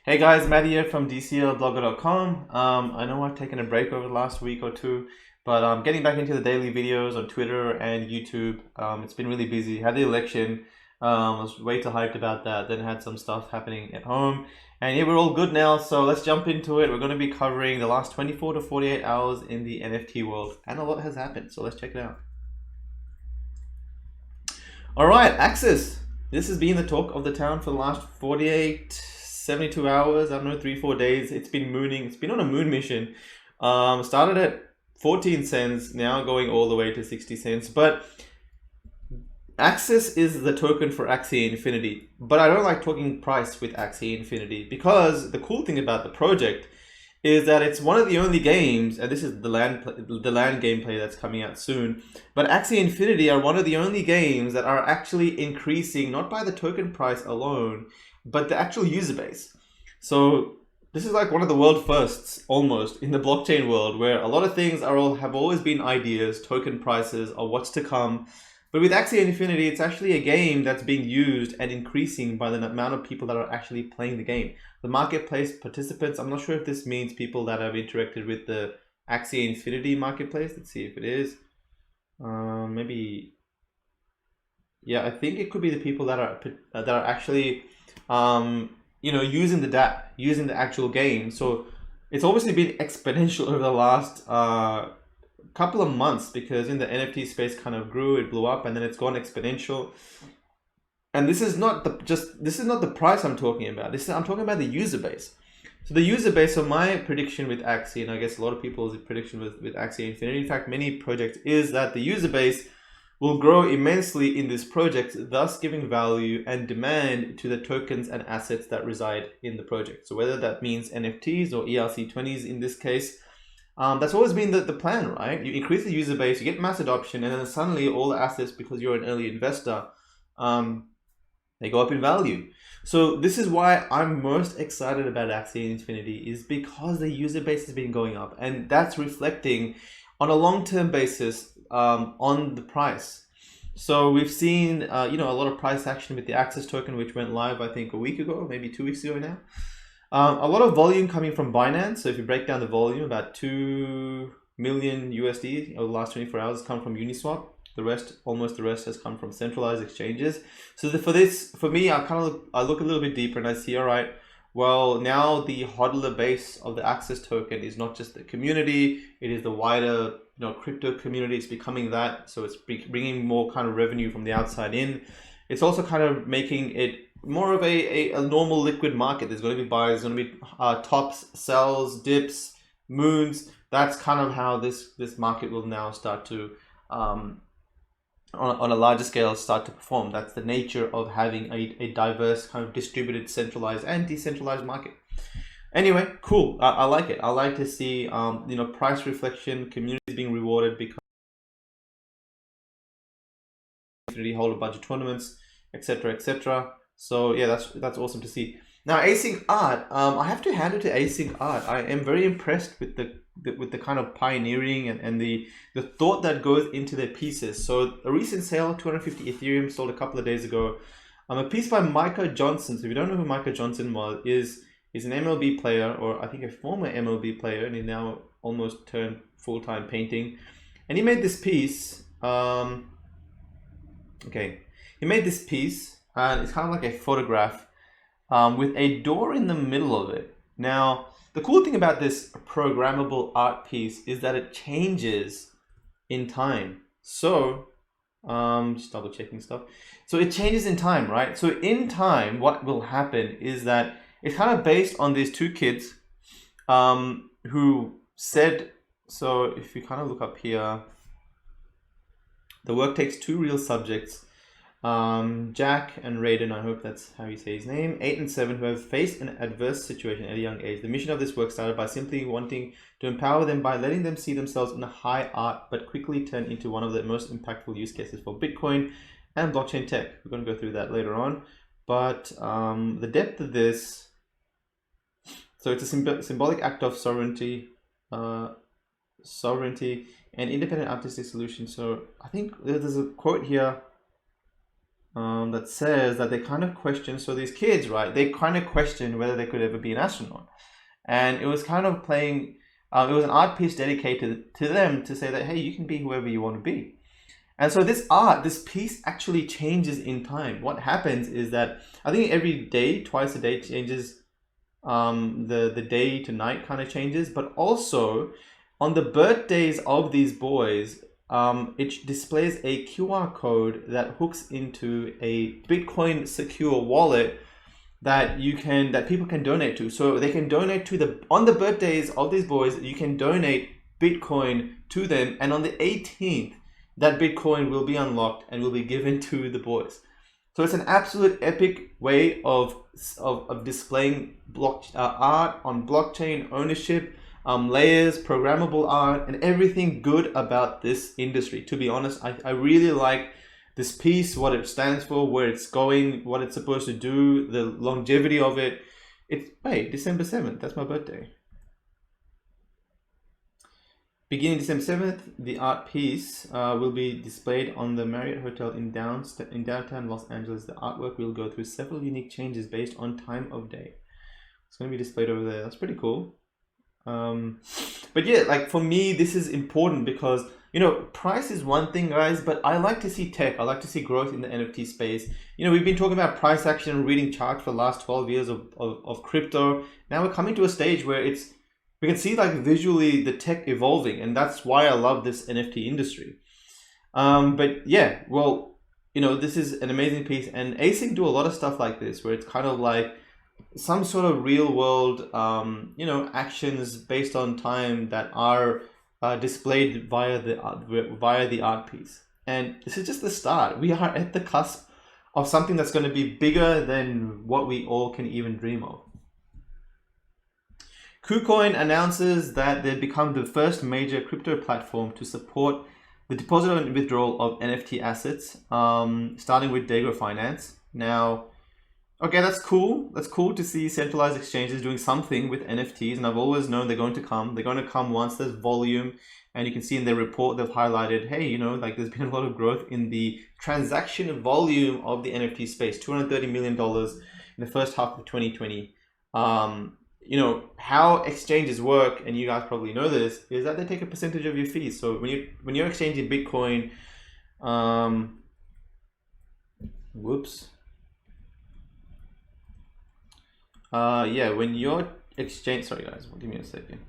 Hey guys, Matt here from DCLblogger.com. I know I've taken a break over the last week or two, but I'm getting back into the daily videos on Twitter and YouTube. It's been really busy. Had the election, I was way too hyped about that. Then had some stuff happening at home, and yeah, we're all good now. So let's jump into it. We're going to be covering the last 24 to 48 hours in the NFT world, and a lot has happened. So let's check it out. All right, AXS. This has been the talk of the town for the last 48, 72 hours. I don't know, 3, 4 days. It's been mooning. It's been on a moon mission. Started at 14 cents, now going all the way to 60 cents. But AXS is the token for Axie Infinity. But I don't like talking price with Axie Infinity because the cool thing about the project is that it's one of the only games, and this is the land gameplay that's coming out soon. But Axie Infinity are one of the only games that are actually increasing not by the token price alone, but the actual user base. So this is like one of the world firsts almost in the blockchain world, where a lot of things have always been ideas, token prices, or what's to come. But with Axie Infinity, it's actually a game that's being used and increasing by the amount of people that are actually playing the game. The marketplace participants, I'm not sure if this means people that have interacted with the Axie Infinity marketplace. Let's see if it is. Maybe, yeah, I think it could be the people that are actually, using using the actual game. So it's obviously been exponential over the last couple of months because in the NFT space kind of grew, it blew up, and then it's gone exponential. And this is not the price I'm talking about. I'm talking about the user base. So the user base. So my prediction with Axie, and I guess a lot of people's prediction with Axie Infinity, in fact, many projects, is that the user base will grow immensely in this project, thus giving value and demand to the tokens and assets that reside in the project. So whether that means NFTs or ERC20s in this case, that's always been the plan, right? You increase the user base, you get mass adoption, and then suddenly all the assets, because you're an early investor, they go up in value. So this is why I'm most excited about Axie Infinity, is because the user base has been going up, and that's reflecting on a long-term basis on the price. So we've seen a lot of price action with the AXS token, which went live I think a week ago, maybe 2 weeks ago now. A lot of volume coming from Binance. So if you break down the volume, about 2 million USD over the last 24 hours come from Uniswap. Almost the rest has come from centralized exchanges. So for me, I look a little bit deeper and I see, all right, well, now the hodler base of the AXS token is not just the community, it is the wider crypto community. It's becoming that. So it's bringing more kind of revenue from the outside in. It's also kind of making it more of a normal liquid market. There's going to be buys, there's going to be tops, sells, dips, moons. That's kind of how this market will now start to on a larger scale start to perform. That's the nature of having a diverse kind of distributed, centralized and decentralized market. Anyway, cool. I like it. I like to see price reflection, communities being rewarded because they hold a bunch of tournaments, etc., etc. So yeah, that's awesome to see. Now, async art. I have to hand it to async art. I am very impressed with the kind of pioneering and the thought that goes into their pieces. So a recent sale, 250 Ethereum, sold a couple of days ago. A piece by Micah Johnson. So if you don't know who Micah Johnson is an MLB player, or I think a former MLB player, and he now almost turned full-time painting. And he made this piece. He made this piece, and it's kind of like a photograph with a door in the middle of it. Now, the cool thing about this programmable art piece is that it changes in time. So, just double checking stuff. So it changes in time, right? So in time, what will happen is that it's kind of based on these two kids who said, so if you kind of look up here, the work takes two real subjects, Jack and Raiden, I hope that's how you say his name, 8 and 7, who have faced an adverse situation at a young age. The mission of this work started by simply wanting to empower them by letting them see themselves in a high art, but quickly turned into one of the most impactful use cases for Bitcoin and blockchain tech. We're going to go through that later on. But the depth of this, so it's a symbolic act of sovereignty and independent artistic solution. So I think there's a quote here. that says that they kind of question. So these kids, right? They kind of question whether they could ever be an astronaut, and it was kind of playing. It was an art piece dedicated to them to say that, hey, you can be whoever you want to be. And so this piece actually changes in time. What happens is that I think every day, twice a day changes, the day to night kind of changes, but also on the birthdays of these boys, it displays a QR code that hooks into a Bitcoin secure wallet that people can donate to. So they can donate to on the birthdays of these boys, you can donate Bitcoin to them, and on the 18th, that Bitcoin will be unlocked and will be given to the boys. So it's an absolute epic way of displaying art on blockchain ownership, layers, programmable art, and everything good about this industry. To be honest, I really like this piece, what it stands for, where it's going, what it's supposed to do, the longevity of it. December 7th, that's my birthday. Beginning December 7th, the art piece will be displayed on the Marriott Hotel in downtown Los Angeles. The artwork will go through several unique changes based on time of day. It's going to be displayed over there. That's pretty cool. But yeah, like for me, this is important because, price is one thing, guys, but I like to see tech. I like to see growth in the NFT space. We've been talking about price action and reading charts for the last 12 years of crypto. Now we're coming to a stage where we can see like visually the tech evolving, and that's why I love this NFT industry. But yeah, well, this is an amazing piece, and async do a lot of stuff like this, where it's kind of like some sort of real world, actions based on time that are displayed via the art piece. And this is just the start. We are at the cusp of something that's going to be bigger than what we all can even dream of. Kucoin announces that they've become the first major crypto platform to support the deposit and withdrawal of NFT assets, starting with Dago Finance. Now, okay, that's cool. That's cool to see centralized exchanges doing something with NFTs, and I've always known they're going to come. They're going to come once there's volume, and you can see in their report they've highlighted, hey, there's been a lot of growth in the transaction volume of the NFT space, $230 million in the first half of 2020. How exchanges work, and you guys probably know this, is that they take a percentage of your fees. So when you're exchanging Bitcoin, when you're sorry guys, give me a second.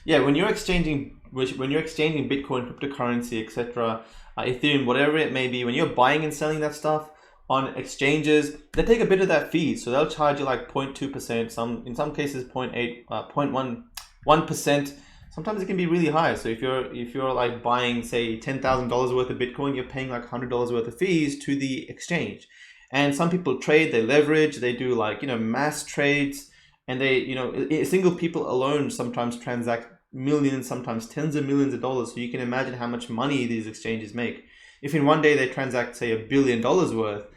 Yeah, when you're exchanging Bitcoin, cryptocurrency, etc., Ethereum, whatever it may be, when you're buying and selling that stuff on exchanges, they take a bit of that fee. So they'll charge you like 0.2%, in some cases 0.1%. Sometimes it can be really high. So if you're like buying, say, $10,000 worth of Bitcoin, you're paying like $100 worth of fees to the exchange. And some people trade, they leverage, they do like, mass trades, and they, single people alone sometimes transact millions, sometimes tens of millions of dollars. So you can imagine how much money these exchanges make. If in one day they transact, say, $1 billion worth,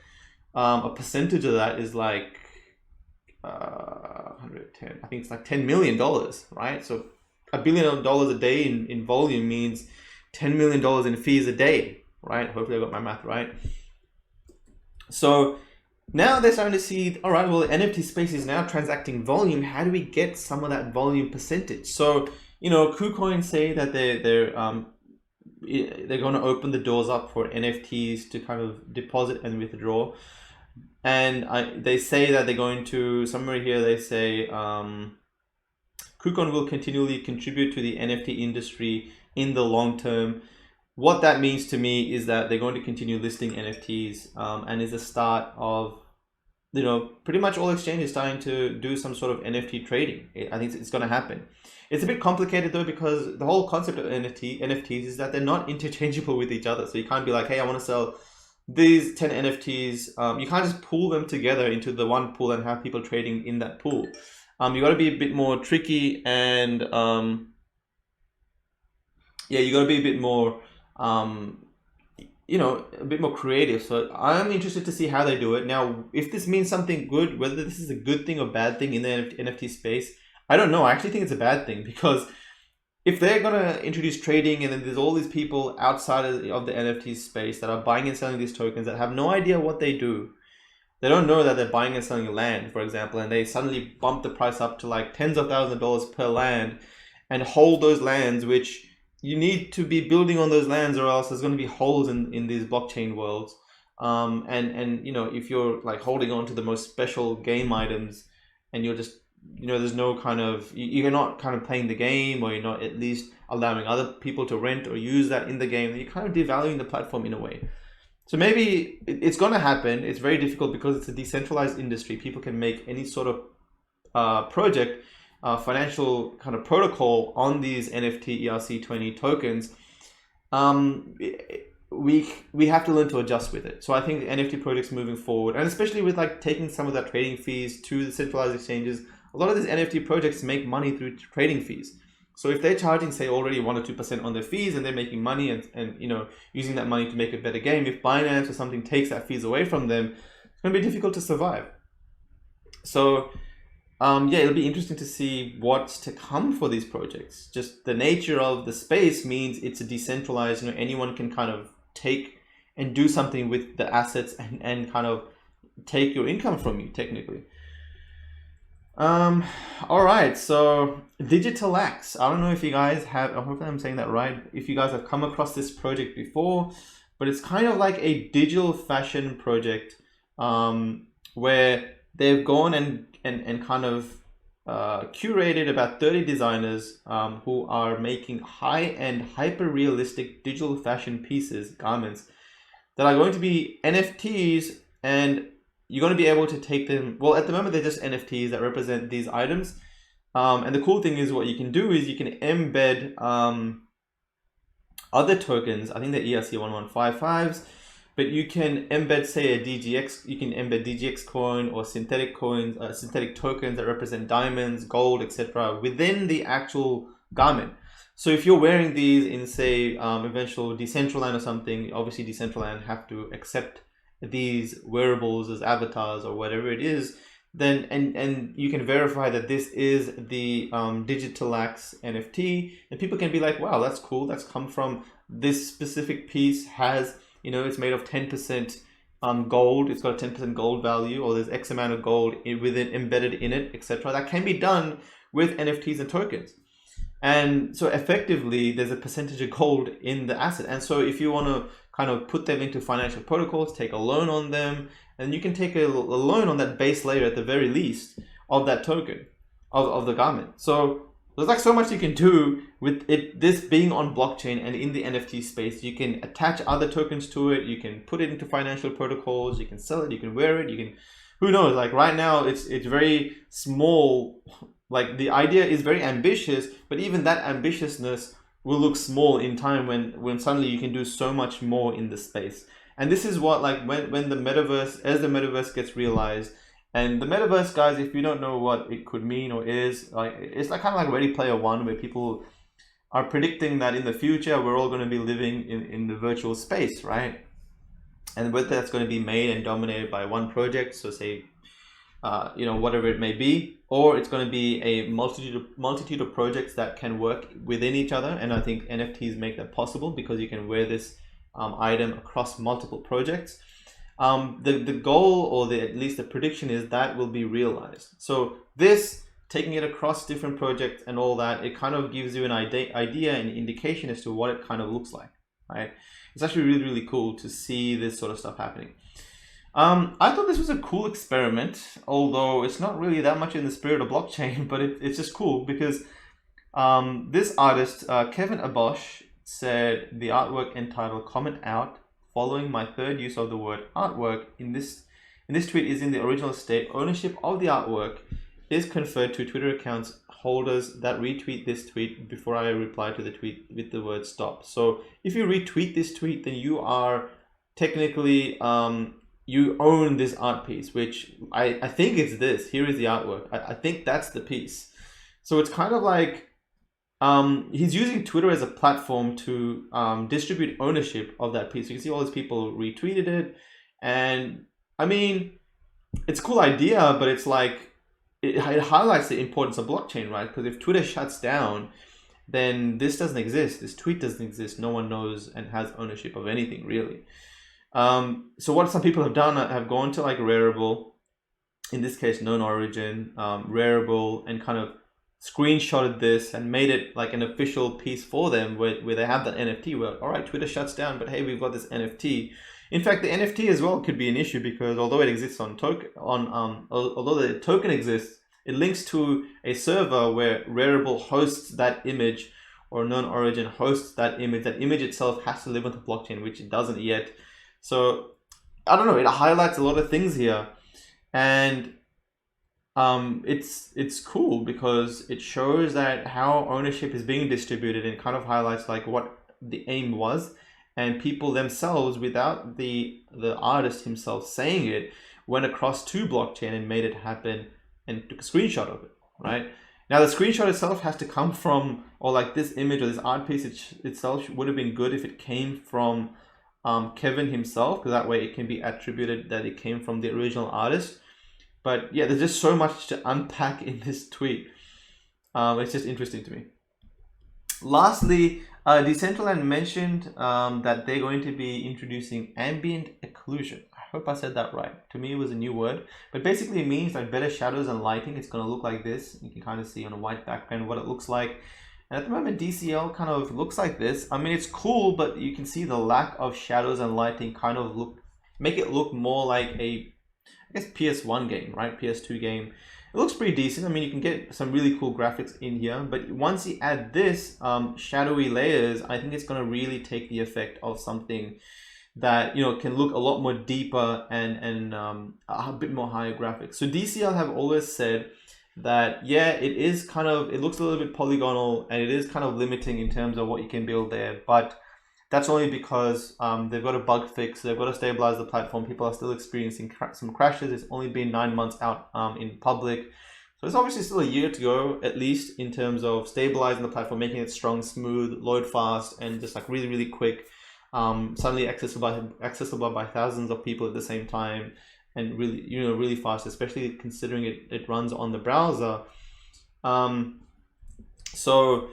a percentage of that is like 110. I think it's like $10 million, right? So $1 billion a day in volume means $10 million in fees a day, right? Hopefully I got my math right. So now they're starting to see, all right, well, the NFT space is now transacting volume. How do we get some of that volume percentage? So, KuCoin say that they're going to open the doors up for NFTs to kind of deposit and withdraw. And they say that they're going to, somewhere here they say, KuCoin will continually contribute to the NFT industry in the long term. What that means to me is that they're going to continue listing NFTs, and is the start of, pretty much all exchanges starting to do some sort of NFT trading. I think it's going to happen. It's a bit complicated though, because the whole concept of NFTs is that they're not interchangeable with each other. So you can't be like, hey, I want to sell these 10 NFTs. You can't just pool them together into the one pool and have people trading in that pool. You got to be a bit more tricky, and you got to be a bit more, a bit more creative. So I'm interested to see how they do it. Now, if this means something good, whether this is a good thing or bad thing in the NFT space, I don't know. I actually think it's a bad thing, because if they're gonna introduce trading, and then there's all these people outside of the NFT space that are buying and selling these tokens that have no idea what they do. They don't know that they're buying and selling land, for example, and they suddenly bump the price up to like tens of thousands of dollars per land and hold those lands, which you need to be building on those lands, or else there's going to be holes in these blockchain worlds. And you know, if you're like holding on to the most special game items, and you're just, you know, there's no kind of, you're not kind of playing the game, or you're not at least allowing other people to rent or use that in the game, then you're kind of devaluing the platform in a way. So maybe it's going to happen. It's very difficult because it's a decentralized industry. People can make any sort of project, financial kind of protocol on these NFT ERC20 tokens. We have to learn to adjust with it. So I think the NFT projects moving forward, and especially with like taking some of that trading fees to the centralized exchanges, a lot of these NFT projects make money through trading fees. So if they're charging, say, already 1 or 2% on their fees, and they're making money and you know, using that money to make a better game, if Binance or something takes that fees away from them, it's going to be difficult to survive. So yeah, it'll be interesting to see what's to come for these projects. Just the nature of the space means it's a decentralized, you know, anyone can kind of take and do something with the assets and kind of take your income from you, technically. All right, so Digital Axe. I don't know if you guys have, I hope I'm saying that right, if you guys have come across this project before, but it's kind of like a digital fashion project, where they've gone and kind of curated about 30 designers who are making high-end, hyper-realistic digital fashion pieces, garments, that are going to be NFTs, and you're going to be able to take them. Well, at the moment, they're just NFTs that represent these items. And the cool thing is, what you can do is you can embed other tokens. I think they're ERC1155s, but you can embed, say, a DGX. You can embed DGX coin or synthetic coins, synthetic tokens that represent diamonds, gold, etc., within the actual garment. So if you're wearing these in, say, eventual Decentraland or something, obviously Decentraland have to accept these wearables as avatars or whatever it is, then and you can verify that this is the Digital Axe NFT, and people can be like, wow, that's cool, that's come from this specific piece, has, you know, it's made of 10% gold, it's got a 10% gold value, or there's X amount of gold within embedded in it, etc. That can be done with NFTs and tokens. And so effectively there's a percentage of gold in the asset. And so if you want to kind of put them into financial protocols, take a loan on them, and you can take a loan on that base layer at the very least of that token, of the garment. So there's like so much you can do with it, this being on blockchain and in the NFT space. You can attach other tokens to it, you can put it into financial protocols, you can sell it, you can wear it, you can, who knows, like right now it's very small. Like the idea is very ambitious, but even that ambitiousness will look small in time when suddenly you can do so much more in the space. And this is what, like, when the metaverse, as the metaverse gets realized, and the metaverse, guys, if you don't know what it could mean or is, like, it's like kind of like Ready Player One, where people are predicting that in the future we're all going to be living in the virtual space, right? And whether that's going to be made and dominated by one project, so say, you know, whatever it may be, or it's going to be a multitude of projects that can work within each other. And I think NFTs make that possible because you can wear this item across multiple projects. The goal, or at least the prediction, is that will be realized. So this, taking it across different projects and all that, it kind of gives you an idea and indication as to what it kind of looks like, right? It's actually really, really cool to see this sort of stuff happening. I thought this was a cool experiment, although it's not really that much in the spirit of blockchain, but it's just cool because this artist, Kevin Abosh, said the artwork entitled "Comment Out" following my third use of the word artwork in this tweet is in the original state. Ownership of the artwork is conferred to Twitter accounts holders that retweet this tweet before I reply to the tweet with the word stop. So if you retweet this tweet, then you are technically you own this art piece, which I think it's this. Here is the artwork. I think that's the piece. So it's kind of like he's using Twitter as a platform to distribute ownership of that piece. You can see all these people retweeted it. And I mean, it's a cool idea, but it's like, it highlights the importance of blockchain, right? Because if Twitter shuts down, then this doesn't exist. This tweet doesn't exist. No one knows and has ownership of anything really. So what some people have done, have gone to like Rarible, in this case known origin, Rarible, and kind of screenshotted this and made it like an official piece for them, where they have that NFT where, all right, Twitter shuts down, but hey, we've got this NFT. In fact, the NFT as well could be an issue, because although it exists on although the token exists, it links to a server where Rarible hosts that image, or known origin hosts that image. That image itself has to live on the blockchain, which it doesn't yet. So I don't know, it highlights a lot of things here. And it's cool because it shows that how ownership is being distributed, and kind of highlights like what the aim was, and people themselves, without the artist himself saying it, went across to blockchain and made it happen and took a screenshot of it, right? Now the screenshot itself has to come from, or like this image or this art piece itself would have been good if it came from Kevin himself, because that way it can be attributed that it came from the original artist. But yeah, there's just so much to unpack in this tweet. It's just interesting to me. Lastly, Decentraland mentioned that they're going to be introducing ambient occlusion. I hope I said that right. To me, it was a new word, but basically it means like better shadows and lighting. It's going to look like this. You can kind of see on a white background what it looks like. And at the moment, DCL kind of looks like this. I mean, it's cool, but you can see the lack of shadows and lighting kind of make it look more like a, I guess, PS1 game, right? PS2 game. It looks pretty decent. I mean, you can get some really cool graphics in here, but once you add this shadowy layers, I think it's going to really take the effect of something that, you know, can look a lot more deeper and a bit more higher graphics. So DCL have always said that, yeah, it looks a little bit polygonal, and it is kind of limiting in terms of what you can build there, but that's only because they've got a bug fix, they've got to stabilize the platform. People are still experiencing some crashes. It's only been 9 months out in public. So it's obviously still a year to go, at least, in terms of stabilizing the platform, making it strong, smooth, load fast, and just like really, really quick. Suddenly accessible by thousands of people at the same time, and really, you know, really fast, especially considering it runs on the browser. So,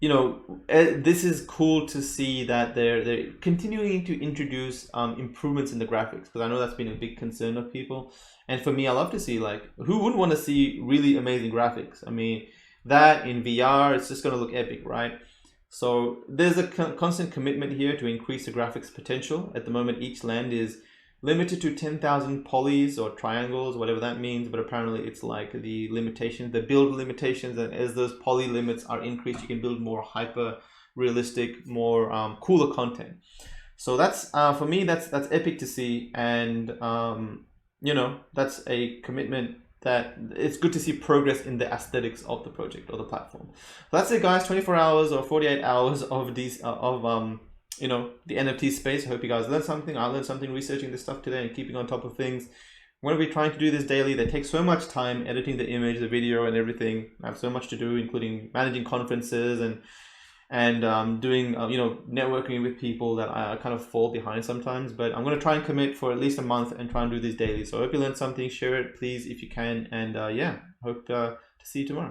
you know, this is cool to see that they're continuing to introduce improvements in the graphics, because I know that's been a big concern of people. And for me, I love to see, like, who wouldn't want to see really amazing graphics? I mean, that in VR, it's just going to look epic, right? So there's a constant commitment here to increase the graphics potential. At the moment, each land is limited to 10,000 polys or triangles, whatever that means, but apparently it's like the limitations, the build limitations, and as those poly limits are increased, you can build more hyper realistic, more cooler content. So that's for me, that's epic to see, and you know, that's a commitment that it's good to see progress in the aesthetics of the project or the platform. So that's it, guys. 24 hours or 48 hours of these you know, the NFT space. I hope you guys learned something. I learned something researching this stuff today and keeping on top of things. I'm going to be trying to do this daily. They take so much time editing the image, the video, and everything. I have so much to do, including managing conferences and doing you know, networking with people, that I kind of fall behind sometimes. But I'm going to try and commit for at least a month and try and do this daily. So I hope you learned something. Share it, please, if you can. And yeah, hope to see you tomorrow.